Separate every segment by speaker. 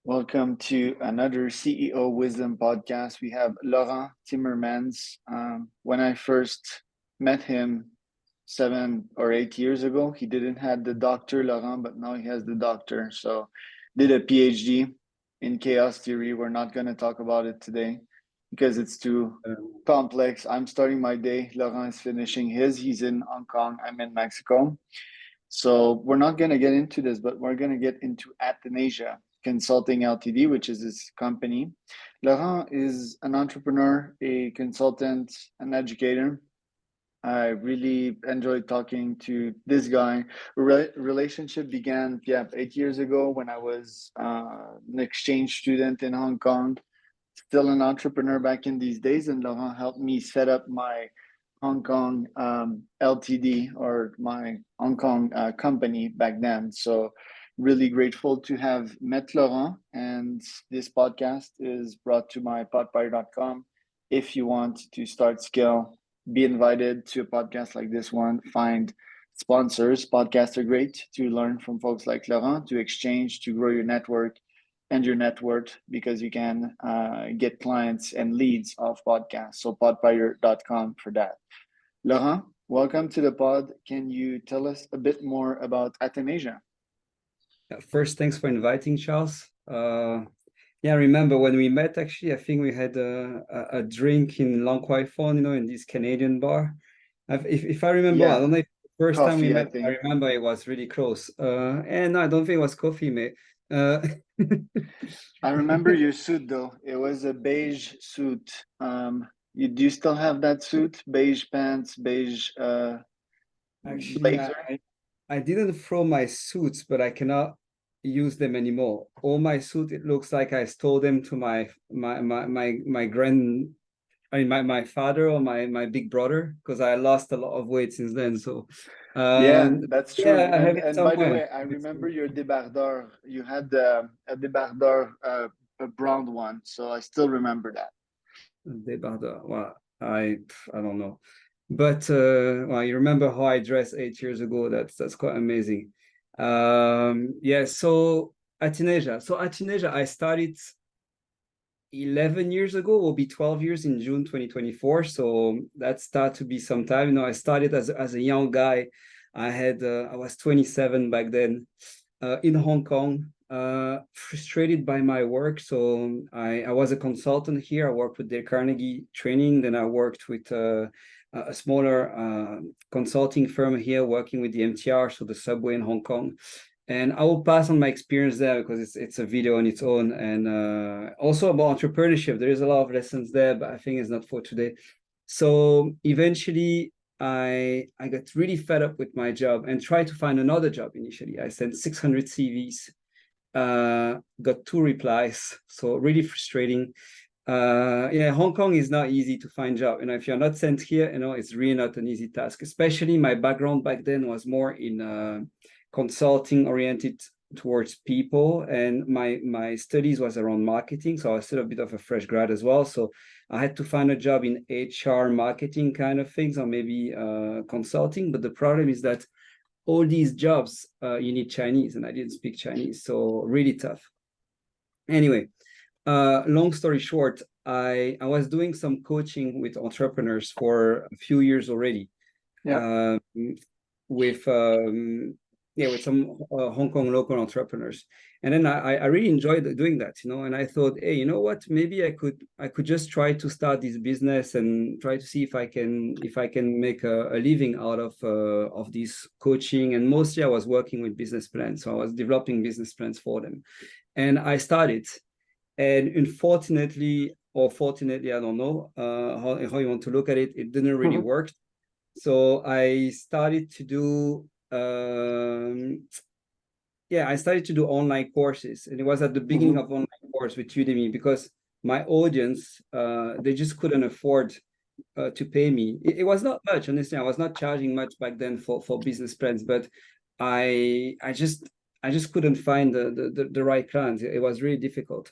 Speaker 1: Welcome to another CEO Wisdom podcast. We have Laurent Timmermans. When I first met him 7 or 8 years ago, he didn't have the doctor Laurent, but now he has the doctor. So did a PhD in chaos theory. We're not going to talk about it today because it's too complex. I'm starting my day. Laurent is finishing his. He's in Hong Kong. I'm in Mexico. So we're not going to get into this, but we're going to get into Athenesia Consulting Ltd, which is this company. Laurent is an entrepreneur, a consultant, an educator. I really enjoyed talking to this guy. Relationship began 8 years ago when I was an exchange student in Hong Kong, still an entrepreneur back in these days, and Laurent helped me set up my Hong Kong Ltd or my Hong Kong company back then. So really grateful to have met Laurent, and this podcast is brought to my podpire.com. If you want to start scale, be invited to a podcast like this one, find sponsors. Podcasts are great to learn from folks like Laurent, to exchange, to grow your network and your net worth, because you can get clients and leads off podcasts. So podpire.com for that. Laurent, welcome to the pod. Can you tell us a bit more about Atenesia?
Speaker 2: First, thanks for inviting, Charles. I remember when we met, actually, I think we had a drink in Long Kwai Fon, in this Canadian bar. If I remember, I don't know if the first time we met, I remember it was really close. And no, I don't think it was coffee, mate.
Speaker 1: I remember your suit, though. It was a beige suit. Do you still have that suit? Beige pants, beige
Speaker 2: Actually,
Speaker 1: blazer?
Speaker 2: I didn't throw my suits, but I cannot use them anymore. All my suit, it looks like I stole them to my father or my big brother, because I lost a lot of weight since then. So
Speaker 1: that's true.
Speaker 2: I have it
Speaker 1: And by the way, I remember your débardeur. You had a débardeur, a brown one, so I still remember that.
Speaker 2: Débardeur. Well, I don't know, but you remember how I dressed 8 years ago? That's quite amazing. So Atenesia, I started 11 years ago. Will be 12 years in June 2024. So that started to be some time. I started as a young guy. I was 27 back then, in Hong Kong, frustrated by my work. So I was a consultant here. I worked with the Carnegie training. Then I worked with a smaller consulting firm here, working with the MTR, so the subway in Hong Kong. And I will pass on my experience there because it's a video on its own. And also about entrepreneurship, there is a lot of lessons there, but I think it's not for today. So eventually I got really fed up with my job and tried to find another job. Initially, I sent 600 CVs, got 2 replies. So really frustrating. Hong Kong is not easy to find job. If you're not sent here, it's really not an easy task. Especially my background back then was more in consulting oriented towards people, and my studies was around marketing. So I was still a bit of a fresh grad as well. So I had to find a job in HR marketing kind of things, or maybe consulting. But the problem is that all these jobs, you need Chinese, and I didn't speak Chinese. So really tough. Anyway, long story short, I was doing some coaching with entrepreneurs for a few years already. With some Hong Kong local entrepreneurs. And then I really enjoyed doing that, and I thought, hey, you know what, maybe I could just try to start this business and try to see if I can make a living out of this coaching. And mostly I was working with business plans. So I was developing business plans for them. And I started. And unfortunately, or fortunately, I don't know how you want to look at it, it didn't really work. So I started to do online courses, and it was at the beginning of online course with Udemy, because my audience, they just couldn't afford to pay me. It was not much, honestly. I was not charging much back then for business plans, but I just couldn't find the right clients. It was really difficult,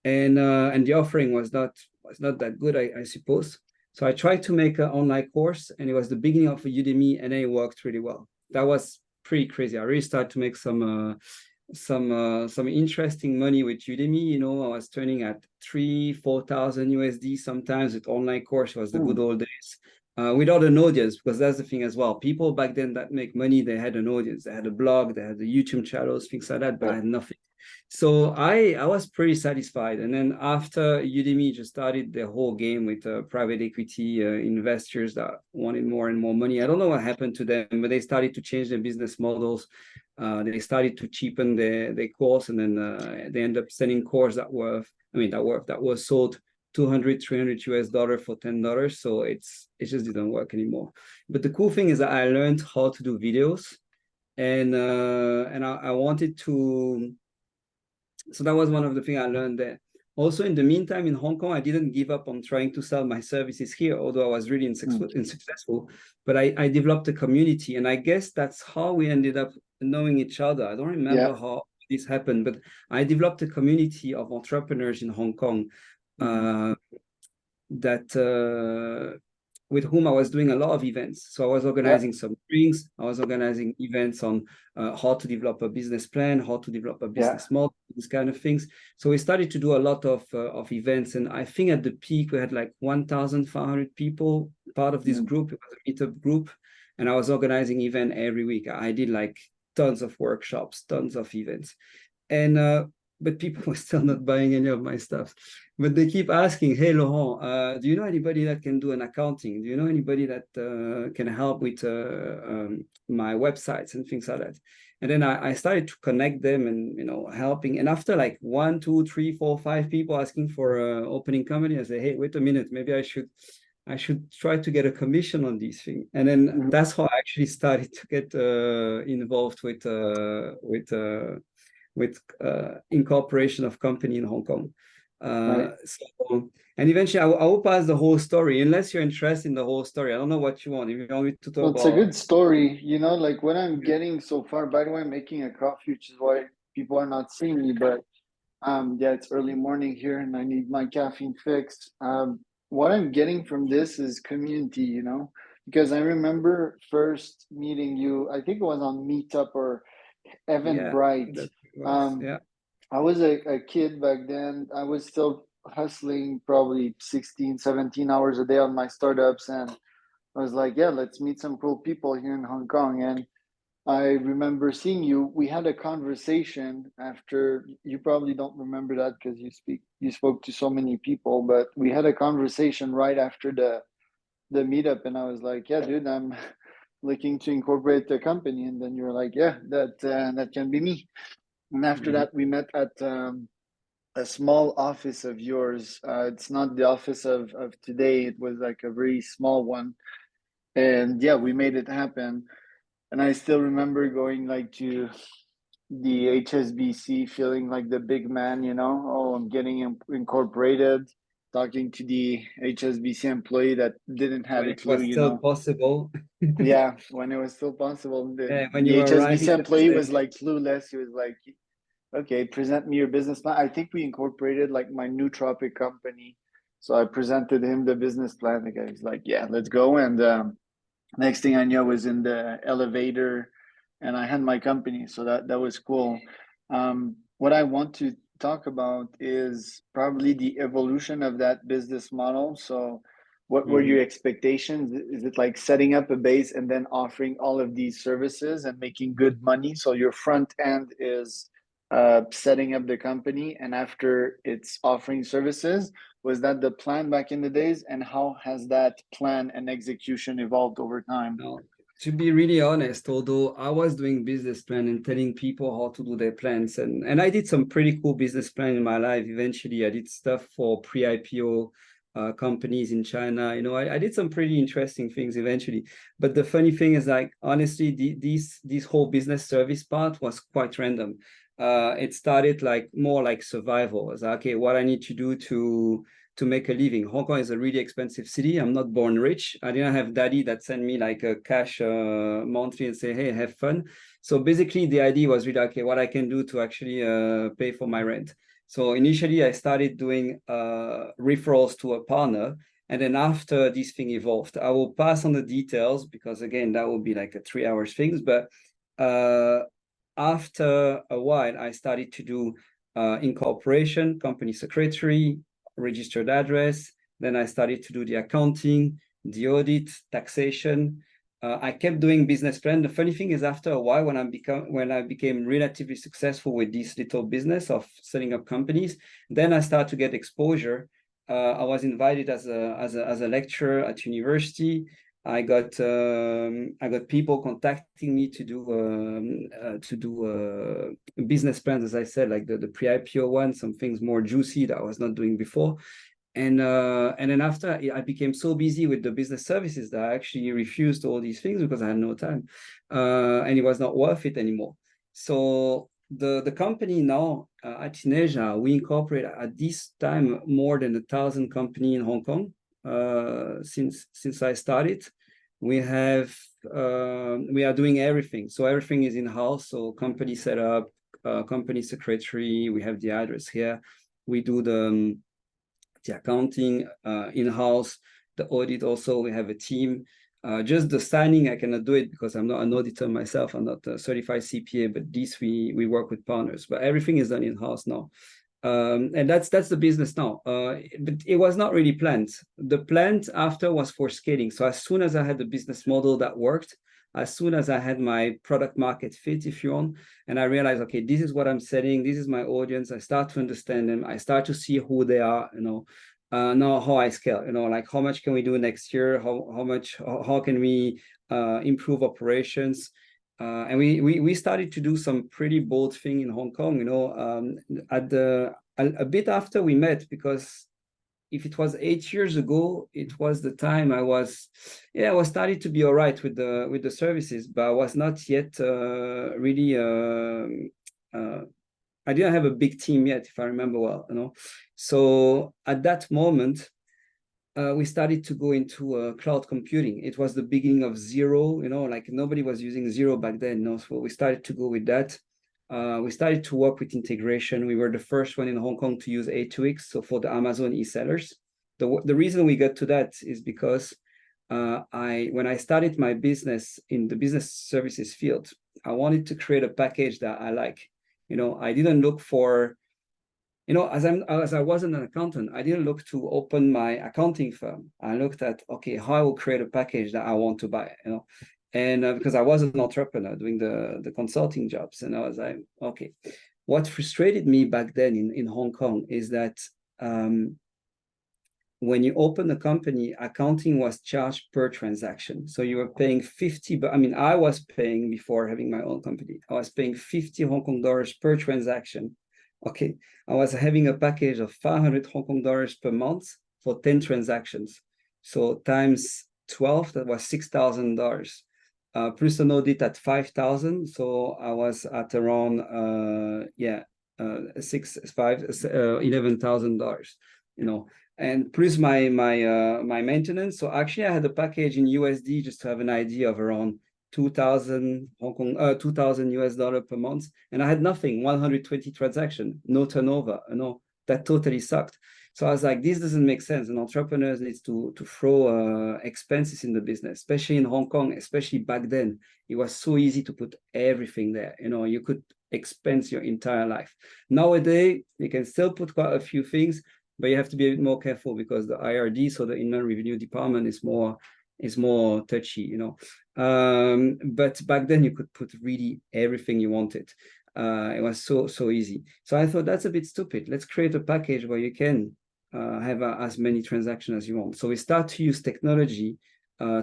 Speaker 2: and the offering was not that good, I suppose. So I tried to make an online course, and it was the beginning of a Udemy, and then it worked really well. That was pretty crazy. I really started to make some some interesting money with Udemy. You know, I was turning at 3,000-4,000 USD sometimes with online course. It was the good old days. Without an audience, because that's the thing as well. People back then that make money, they had an audience, they had a blog, they had the YouTube channels, things like that, but I had nothing. So I was pretty satisfied. And then after Udemy just started the whole game with private equity investors that wanted more and more money. I don't know what happened to them, but they started to change their business models. They started to cheapen their course, and then they end up selling course that was sold 200, 300 US dollar for $10. So it just didn't work anymore. But the cool thing is that I learned how to do videos, and I wanted to. So that was one of the things I learned there. Also, in the meantime, in Hong Kong, I didn't give up on trying to sell my services here, although I was really unsuccessful. But I developed a community, and I guess that's how we ended up knowing each other. I don't remember how this happened, but I developed a community of entrepreneurs in Hong Kong with whom I was doing a lot of events. So I was organizing some drinks. I was organizing events on how to develop a business plan, how to develop a business model, these kind of things. So we started to do a lot of events. And I think at the peak, we had like 1,500 people part of this group. It was a meetup group. And I was organizing event every week. I did like tons of workshops, tons of events. And but people were still not buying any of my stuff. But they keep asking, hey, Laurent, do you know anybody that can do an accounting? Do you know anybody that can help with my websites and things like that? And then I started to connect them and, helping. And after like 1, 2, 3, 4, 5 people asking for opening company, I say, hey, wait a minute, maybe I should try to get a commission on these things. And then that's how I actually started to get involved with incorporation of company in Hong Kong. And eventually I will pass the whole story, unless you're interested in the whole story. I don't know what you want. If you want me to talk about...
Speaker 1: It's a good story, like what I'm getting so far. By the way, I'm making a coffee, which is why people are not seeing me, but it's early morning here and I need my caffeine fix. What I'm getting from this is community, because I remember first meeting you, I think it was on Meetup or Eventbrite. I was a kid back then. I was still hustling probably 16, 17 hours a day on my startups. And I was like, let's meet some cool people here in Hong Kong. And I remember seeing you. We had a conversation after, you probably don't remember that because you spoke to so many people, but we had a conversation right after the meetup. And I was like, dude, I'm looking to incorporate the company. And then you were like, that can be me. And after that, we met at a small office of yours. It's not the office of today. It was like a very small one. And we made it happen. And I still remember going like to the HSBC, feeling like the big man, I'm getting incorporated, talking to the HSBC employee that didn't have a clue,
Speaker 2: It was still possible.
Speaker 1: When it was still possible. The HSBC employee was like clueless. He was like, okay, present me your business plan. I think we incorporated like my nootropic company. So I presented him the business plan. The guy's like, let's go. And next thing I knew, I was in the elevator and I had my company. So that was cool. What I want to talk about is probably the evolution of that business model. So what were your expectations? Is it like setting up a base and then offering all of these services and making good money? So your front end is setting up the company, and after it's offering services. Was that the plan back in the days? And how has that plan and execution evolved over time?
Speaker 2: No, to be really honest, although I was doing business plan and telling people how to do their plans, and I did some pretty cool business plan in my life. Eventually, I did stuff for pre-IPO companies in China. I did some pretty interesting things eventually. But the funny thing is, like, honestly, this whole business service part was quite random. It started like more like survival. It's like, okay, what I need to do to make a living. Hong Kong is a really expensive city. I'm not born rich. I didn't have daddy that sent me like a cash monthly and say, hey, have fun. So basically the idea was really, okay, what I can do to actually pay for my rent. So initially I started doing referrals to a partner. And then after this thing evolved, I will pass on the details because again, that will be like a 3 hours thing. But after a while, I started to do incorporation, company secretary, registered address. Then I started to do the accounting, the audit, taxation. I kept doing business plan. The funny thing is, after a while, when I became relatively successful with this little business of setting up companies, then I started to get exposure. I was invited as a lecturer at university. I got people contacting me to do business plans, as I said, like the pre-IPO one, some things more juicy that I was not doing before. And then after, I became so busy with the business services that I actually refused all these things because I had no time, and it was not worth it anymore. So the company now, Athenesia, we incorporate at this time more than 1,000 companies in Hong Kong. Since I started, we are doing everything. So everything is in house. So company setup, company secretary. We have the address here. We do the accounting in-house, the audit also, we have a team. Just the signing, I cannot do it because I'm not an auditor myself. I'm not a certified CPA, but this we work with partners. But everything is done in-house now. And that's the business now. But it was not really planned. The plan after was for scaling. So as soon as I had the business model that worked, as soon as I had my product market fit, if you want, and I realized, okay, this is what I'm selling, this is my audience, I start to understand them, I start to see who they are, now how I scale, like how much can we do next year, how can we improve operations, and we started to do some pretty bold thing in Hong Kong, a bit after we met, because if it was 8 years ago, it was the time I was starting to be all right with the services, but I was not yet really. I didn't have a big team yet, if I remember well. So at that moment, we started to go into cloud computing. It was the beginning of Zero. Like nobody was using Zero back then. So we started to go with that. We started to work with integration. We were the first one in Hong Kong to use A2X, so for the Amazon e-sellers. The reason we got to that is because when I started my business in the business services field, I wanted to create a package that I like. I didn't look for, as I wasn't an accountant, I didn't look to open my accounting firm. I looked at, okay, how I will create a package that I want to buy, and because I was an entrepreneur doing the consulting jobs, and I was like, okay, what frustrated me back then in Hong Kong is that when you open a company, accounting was charged per transaction. So you were paying 50, but I was paying, before having my own company, I was paying 50 Hong Kong dollars per transaction. Okay, I was having a package of 500 Hong Kong dollars per month for 10 transactions. So times 12, that was $6,000. Plus an audit at 5,000. So I was at around $11,000, and plus my maintenance. So actually I had a package in USD, just to have an idea, of around 2,000 $2,000 per month, and I had nothing, 120 transactions, no turnover. That totally sucked. So I was like, this doesn't make sense. An entrepreneur needs to throw expenses in the business, especially in Hong Kong, especially back then. It was so easy to put everything there. You could expense your entire life. Nowadays, you can still put quite a few things, but you have to be a bit more careful because the IRD, so the Inland Revenue Department, is more touchy, but back then you could put really everything you wanted. It was so easy. So I thought, that's a bit stupid. Let's create a package where you can have as many transactions as you want. So we start to use technology,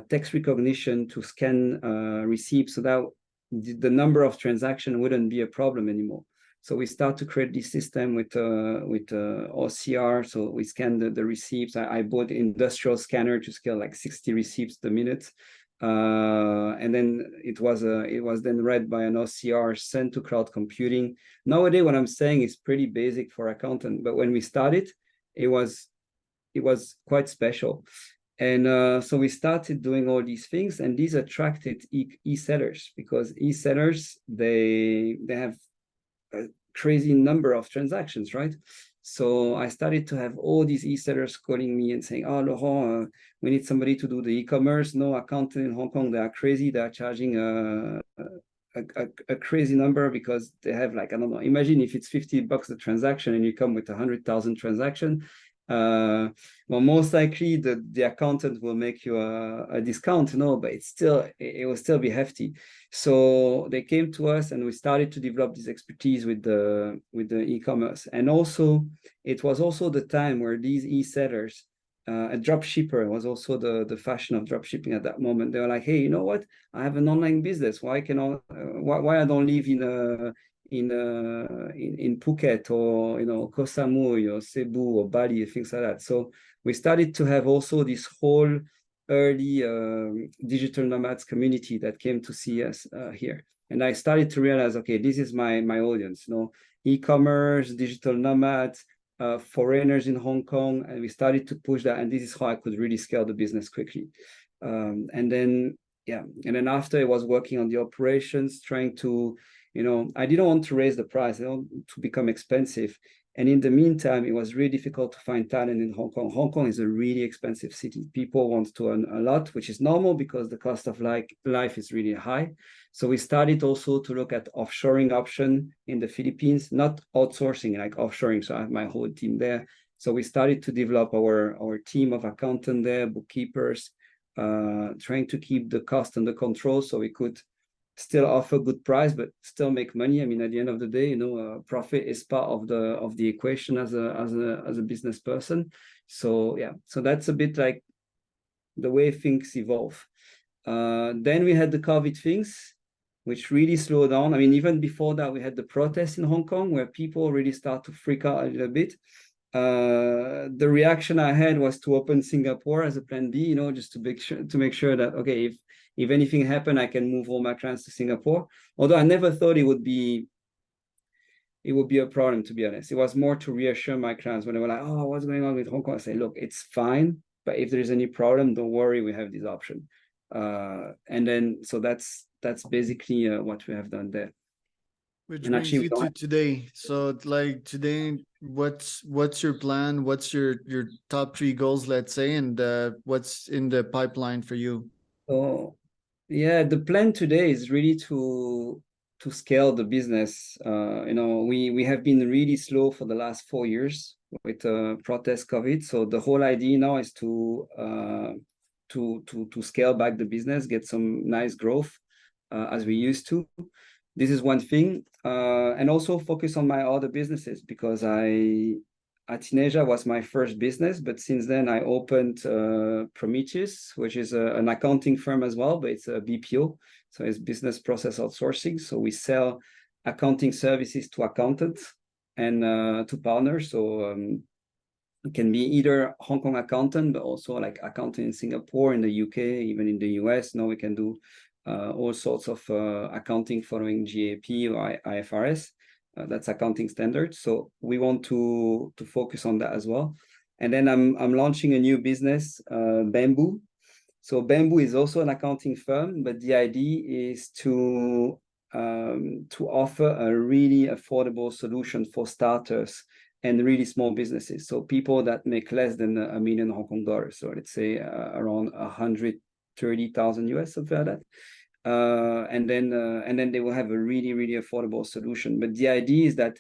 Speaker 2: text recognition, to scan receipts, so that the number of transactions wouldn't be a problem anymore. So we start to create this system with OCR. So we scan the receipts. I bought an industrial scanner to scale like 60 receipts a minute. And then it was then read by an OCR, sent to cloud computing. Nowadays, what I'm saying is pretty basic for accountant, but when we started, it was quite special. And so we started doing all these things, and these attracted e-sellers, because e-sellers, they have a crazy number of transactions, right? So I started to have all these e-sellers calling me and saying, "Oh, Laurent, we need somebody to do the e-commerce. No, accountant in Hong Kong, they are crazy. They are charging a crazy number because they have like, I don't know, imagine if it's $50 a transaction and you come with 100,000 transaction. Well, most likely the accountant will make you a discount, but it will still be hefty. So they came to us and we started to develop this expertise with the e-commerce. And also it was also the time where these e-sellers, a drop shipper was also the fashion of drop shipping at that moment. They were like, hey, you know what? I have an online business. Why I don't live in Phuket or Koh Samui or Cebu or Bali, things like that. So we started to have also this whole early digital nomads community that came to see us here. And I started to realize, okay, this is my audience, e-commerce, digital nomads, foreigners in Hong Kong, and we started to push that. And this is how I could really scale the business quickly. And then after I was working on the operations, trying to, I didn't want to raise the price, I don't want to become expensive. And in the meantime, it was really difficult to find talent in Hong Kong. Hong Kong is a really expensive city. People want to earn a lot, which is normal because the cost of life is really high. So we started also to look at offshoring option in the Philippines, not outsourcing, like offshoring. So I have my whole team there. So we started to develop our team of accountants there, bookkeepers, trying to keep the cost under control so we could still offer good price but still make money. I mean, at the end of the day, profit is part of the equation as a business person. So so that's a bit like the way things evolve. Then we had the COVID things, which really slowed down. I mean, even before that, we had the protests in Hong Kong where people really start to freak out a little bit. The reaction I had was to open Singapore as a plan B, just to make sure that, okay, if anything happened, I can move all my clients to Singapore. Although I never thought it would be a problem, to be honest. It was more to reassure my clients when they were like, oh, what's going on with Hong Kong? I say, look, it's fine, but if there's any problem, don't worry, we have this option. And then, so that's basically what we have done there.
Speaker 3: Which brings you to today. So like today, what's your plan? What's your top 3 goals, let's say, and what's in the pipeline for you?
Speaker 2: So the plan today is really to scale the business. We have been really slow for the last 4 years with protest COVID. So the whole idea now is to scale back the business, get some nice growth as we used to. This is one thing, and also focus on my other businesses because Athenesia was my first business, but since then I opened Prometheus, which is an accounting firm as well, but it's a BPO, so it's business process outsourcing. So we sell accounting services to accountants and to partners. So it can be either Hong Kong accountant, but also like accountant in Singapore, in the UK, even in the US. Now we can do all sorts of accounting following GAAP or IFRS. That's accounting standards. So we want to focus on that as well. And then I'm launching a new business, Bamboo. So Bamboo is also an accounting firm, but the idea is to offer a really affordable solution for starters and really small businesses. So people that make less than $1 million Hong Kong dollars. So let's say around 130,000 US, something like that. And then they will have a really, really affordable solution. But the idea is that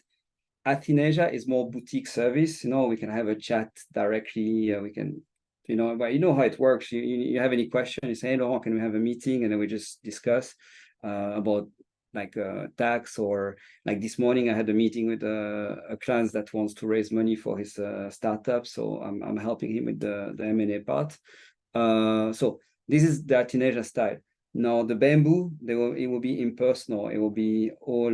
Speaker 2: Athenesia is more boutique service. We can have a chat directly. We can, but you know how it works. You have any question, you say, hey, Laurent, can we have a meeting? And then we just discuss about like tax, or like this morning I had a meeting with a client that wants to raise money for his startup. So I'm helping him with the M&A part. So this is the Athenesia style. Now the Bamboo, it will be impersonal. It will be all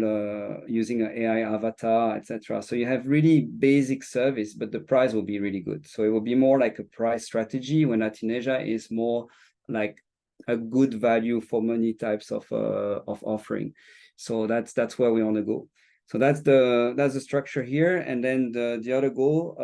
Speaker 2: using an AI avatar, etc. So you have really basic service, but the price will be really good. So it will be more like a price strategy, when Athenesia is more like a good value for money types of offering. So that's where we want to go. So that's the structure here. And then the other goal,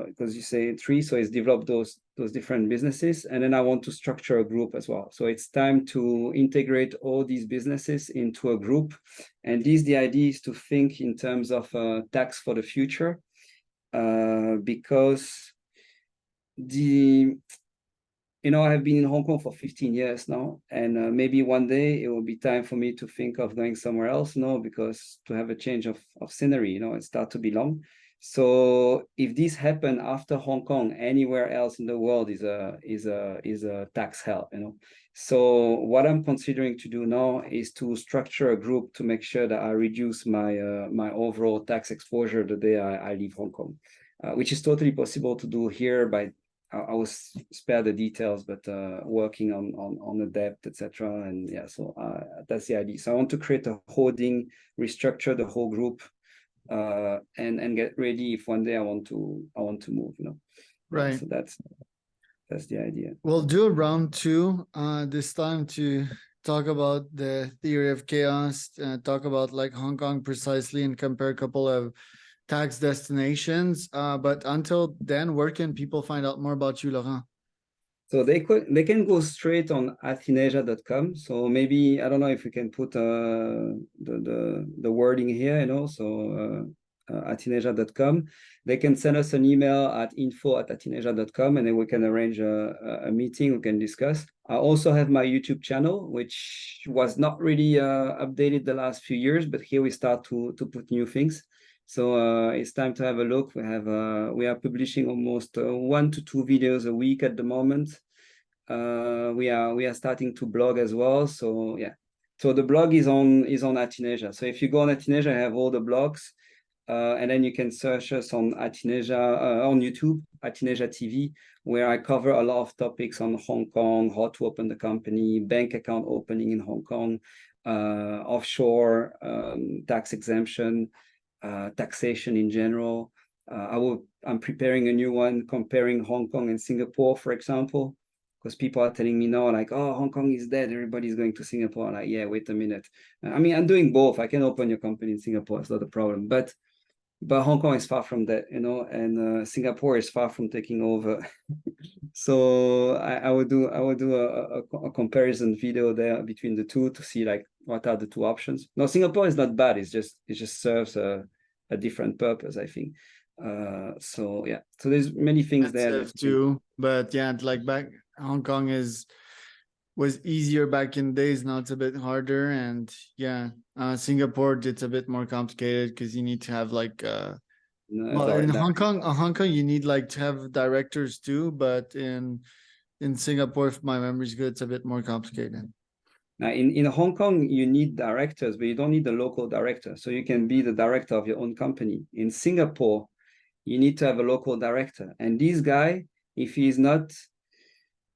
Speaker 2: because you say 3, so it's develop those different businesses. And then I want to structure a group as well. So it's time to integrate all these businesses into a group. And the idea is to think in terms of tax for the future, because you know, I have been in Hong Kong for 15 years now, and maybe one day it will be time for me to think of going somewhere else, because to have a change of scenery, it start to be long. So if this happen after Hong Kong, anywhere else in the world is a tax hell, So what I'm considering to do now is to structure a group to make sure that I reduce my my overall tax exposure the day I leave Hong Kong, which is totally possible to do here by I will spare the details, but working on the debt, etc. And yeah, so that's the idea. So I want to create a holding, restructure the whole group, and get ready if one day I want to move.
Speaker 3: Right.
Speaker 2: So that's the idea.
Speaker 3: We'll do a round two this time to talk about the theory of chaos, talk about like Hong Kong precisely, and compare a couple of tax destinations. But until then, where can people find out more about you, Laurent?
Speaker 2: So they can go straight on Athenesia.com. So maybe I don't know if we can put the wording here, So Athenesia.com. They can send us an email at info@athenesia.com, and then we can arrange a meeting. We can discuss. I also have my YouTube channel, which was not really updated the last few years, but here we start to put new things. So it's time to have a look. We are publishing almost 1 to 2 videos a week at the moment. We are starting to blog as well. So yeah, so the blog is on Atenesia. So if you go on Atenesia, I have all the blogs, and then you can search us on Atenesia on YouTube, Atenesia TV, where I cover a lot of topics on Hong Kong, how to open the company, bank account opening in Hong Kong, offshore, tax exemption. Taxation in general. I'm preparing a new one comparing Hong Kong and Singapore, for example, because people are telling me now, like, oh, Hong Kong is dead, everybody's going to Singapore. Like, yeah, wait a minute. I mean, I'm doing both. I can open your company in Singapore, it's not a problem. But Hong Kong is far from that, and Singapore is far from taking over. So I would do a comparison video there between the two to see like what are the two options. No, Singapore is not bad. It just serves a different purpose, I think. So yeah, so there's many things there
Speaker 3: too. But yeah, like back Hong Kong was easier back in days. Now it's a bit harder, and yeah, Singapore it's a bit more complicated because you need to have like well, in Hong Kong you need like to have directors too, but in Singapore, if my memory's good, it's a bit more complicated.
Speaker 2: Now, in Hong Kong, you need directors, but you don't need a local director. So you can be the director of your own company. In Singapore, you need to have a local director. And this guy, if he's not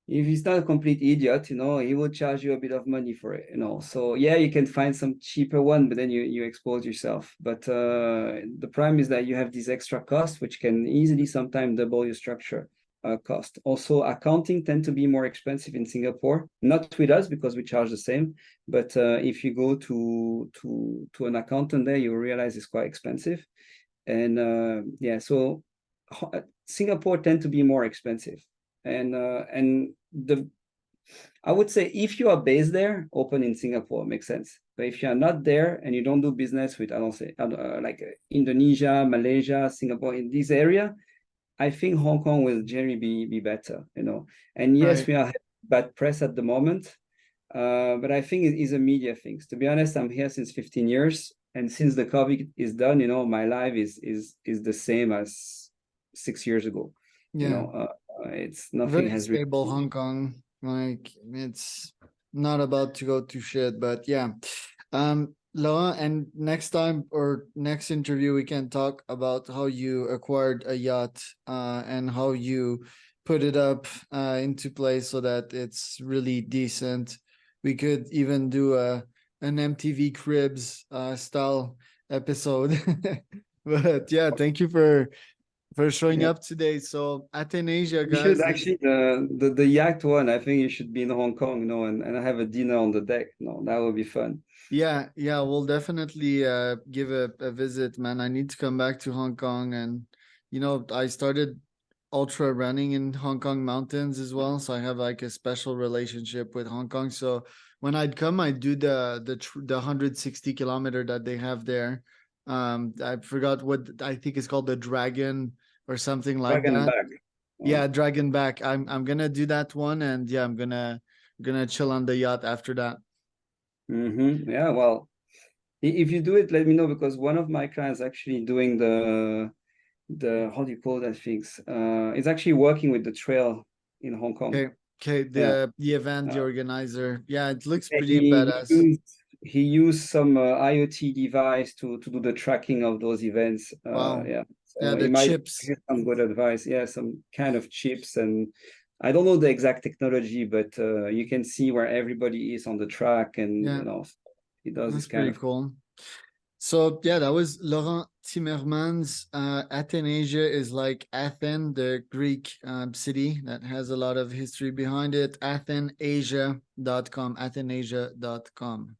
Speaker 2: a complete idiot, he will charge you a bit of money for it, So yeah, you can find some cheaper one, but then you expose yourself. But the problem is that you have these extra costs, which can easily sometimes double your structure cost. Also, accounting tend to be more expensive in Singapore. Not with us because we charge the same, but if you go to an accountant there, you realize it's quite expensive. And yeah, so Singapore tend to be more expensive. And I would say if you are based there, open in Singapore makes sense. But if you are not there and you don't do business with, like Indonesia, Malaysia, Singapore, in this area, I think Hong Kong will generally be better, And yes, we are bad press at the moment, but I think it is a media thing. To be honest, I'm here since 15 years, and since the COVID is done, my life is the same as 6 years ago.
Speaker 3: Yeah.
Speaker 2: It's nothing
Speaker 3: very
Speaker 2: has
Speaker 3: stable really... Hong Kong, like it's not about to go to shit, but yeah. Laurent, and next time or next interview we can talk about how you acquired a yacht and how you put it up into place so that it's really decent. We could even do an MTV Cribs style episode. But yeah, thank you for showing up today. So Athenesia, guys.
Speaker 2: You should actually the yacht one. I think you should be in Hong Kong, and have a dinner on the deck. That would be fun.
Speaker 3: Yeah, we'll definitely give a visit, man. I need to come back to Hong Kong, and I started ultra running in Hong Kong mountains as well, so I have like a special relationship with Hong Kong. So when I'd come, I'd do the 160 kilometer that they have there. I forgot what I think it's called, the Dragon or something like that. Yeah, Dragon back. I'm gonna do that one, and yeah, I'm gonna chill on the yacht after that.
Speaker 2: Yeah, well, if you do it, let me know, because one of my clients actually doing the how do you call that things? It's actually working with the trail in Hong Kong.
Speaker 3: Okay.
Speaker 2: Yeah.
Speaker 3: The event, the organizer. Yeah, it looks
Speaker 2: He,
Speaker 3: pretty
Speaker 2: he
Speaker 3: badass.
Speaker 2: used he used some IoT device to do the tracking of those events.
Speaker 3: Wow.
Speaker 2: Yeah,
Speaker 3: Yeah,
Speaker 2: so
Speaker 3: the
Speaker 2: he might
Speaker 3: chips.
Speaker 2: give some good advice. Yeah, some kind of chips, and I don't know the exact technology, but you can see where everybody is on the track, and
Speaker 3: Yeah,
Speaker 2: he does this
Speaker 3: that's
Speaker 2: kind
Speaker 3: pretty
Speaker 2: of.
Speaker 3: cool. So yeah, that was Laurent Timmermans. Athenesia is like Athens, the Greek city that has a lot of history behind it. Athenesia.com, Athenesia.com.